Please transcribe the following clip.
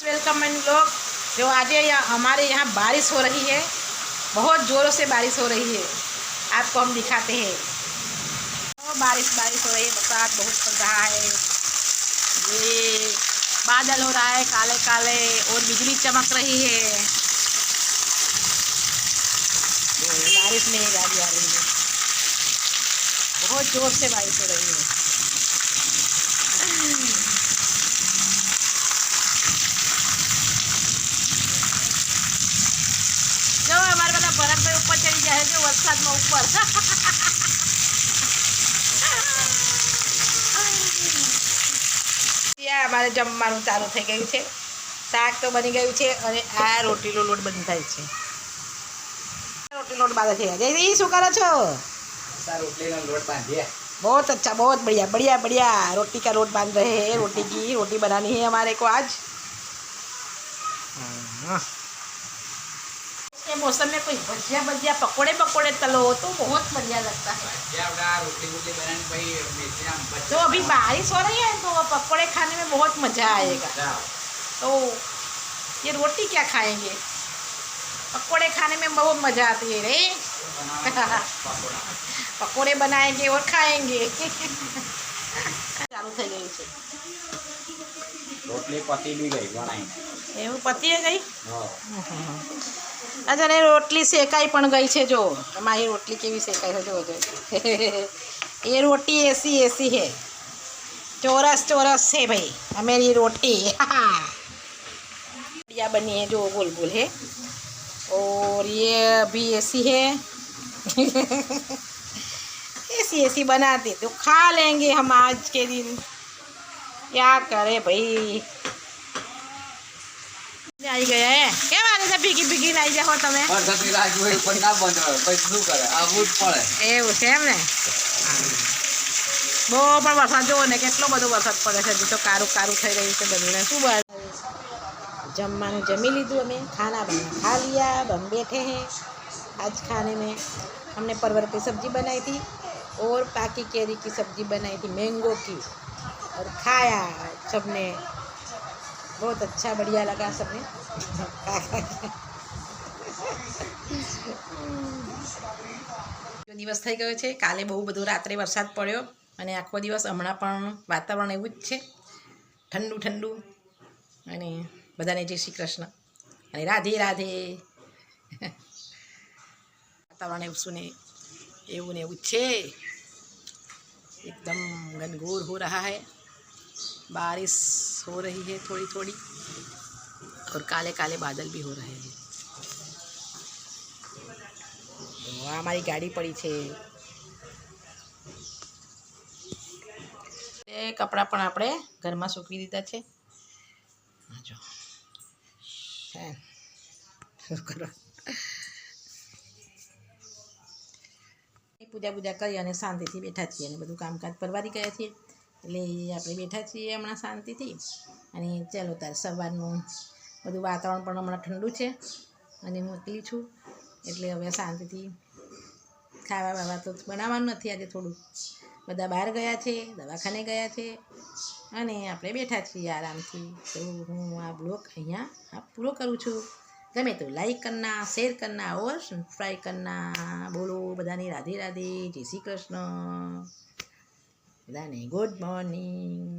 Welcome in लोग। जो आज हमारे यहाँ बारिश हो रही है, बहुत ज़ोरों से बारिश हो रही है। आपको हम दिखाते हैं। तो बारिश हो रही है, बरसात बहुत पड़ रहा है। ये बादल हो रहा है काले काले और बिजली चमक रही है। बारिश में गाड़ी आ रही है, बहुत ज़ोर से बारिश हो रही है। जो हमारे वाला बर्फ में ऊपर चली जाए जो वरसाद में ऊपर અમારે જમવાનું ચાલુ થઈ ગયું છે। શાક તો બની ગયું છે અને આ રોટીનો લોટ બંધાય છે। रोटी लोट बांधे थे। जय शू करो छो? रोटी लोट बांधिए। बहुत अच्छा, बहुत बढ़िया बढ़िया बढ़िया। रोटी का लोट बांध रहे हैं। रोटी बनानी है हमारे को आज। इसके मौसम में कोई भजिया पकोड़े तलो तो बहुत बढ़िया लगता है। तो अभी बारिश हो रही है तो पकोड़े खाने में बहुत मज़ा आएगा। तो ये रोटी क्या खाएंगे, पकोड़े खाने में बहुत मज़ा आती है रे। पकोड़े बनाएंगे और खाएंगे। चालू થઈ ગયું છે। રોટલી પતી બી ગઈ બનાઈ। એવું પતી ગઈ? अच्छा ने रोटली सेकाई पण गई है। जो हमारी रोटली केवी सेकाई है जो ये रोटी ऐसी है, चौरस है भाई हमारी रोटी। बढ़िया बनी है जो गोल गोल है। और ये अभी ऐसी है। ऐसी बनाते तो खा लेंगे हम आज के दिन। क्या करे भाई, आई गया है। क्या माने था भीगी भीगी नहीं जाओ तमे વરસાદની રાહ જોઈ પણ ના બંધ હોય પછી શું કરે આવું જ પડે એવું છે એમ ને। બહુ પણ વરસાદ જોવો ને કેટલો બધો વરસાદ પડે છે। હજી તો કારું થઈ રહ્યું છે બધું ને। શું जमवानु जमी लीधु, हमें खाना बना खा लिया। अब हम बैठे हैं। आज खाने में हमने परवल की सब्ज़ी बनाई थी और पाकी केरी की सब्ज़ी बनाई थी, मैंगो की, और खाया सबने। बहुत अच्छा बढ़िया लगा सबने दिवस थई गयो छे। काले बहु बधो रात्रे वरसाद पड्यो अने आखो दिवस हमणां पण वातावरण एवुं ज छे, ठंडू ठंडू। अने बधाने जय श्री कृष्ण अने राधे राधे। वातावरण एवं ने एवं छे, एकदम घनघोर हो रहा है। बारिश हो रही है थोड़ी थोड़ी और काले काले बादल भी हो रहे हैं। तो हमारी गाड़ी पड़ी है। कपड़ा पण आपणे घर में सूकवी दीधा छे। जो पूजा करी अने शांति बैठा छीए अने बधुं कामकाज परवारी गया छे એટલે આપણે બેઠા છીએ હમણાં શાંતિથી। અને ચાલો તાર સવારનું બધું વાતાવરણ પણ હમણાં ઠંડુ છે અને હું એકલી છું એટલે હવે શાંતિથી ખાવા બાવા તો બનાવવાનું નથી આજે। થોડું બધા બહાર ગયા છે, દવાખાને ગયા છે અને આપણે બેઠા છીએ આરામથી। તો હું આ બ્લોગ અહીંયા પૂરો કરું છું। गमे तो लाइक करना, शेयर करना और सब्सक्राइब करना। बोलो बधाने राधे राधे, जय श्री कृष्ण, बधाने गुड मॉर्निंग।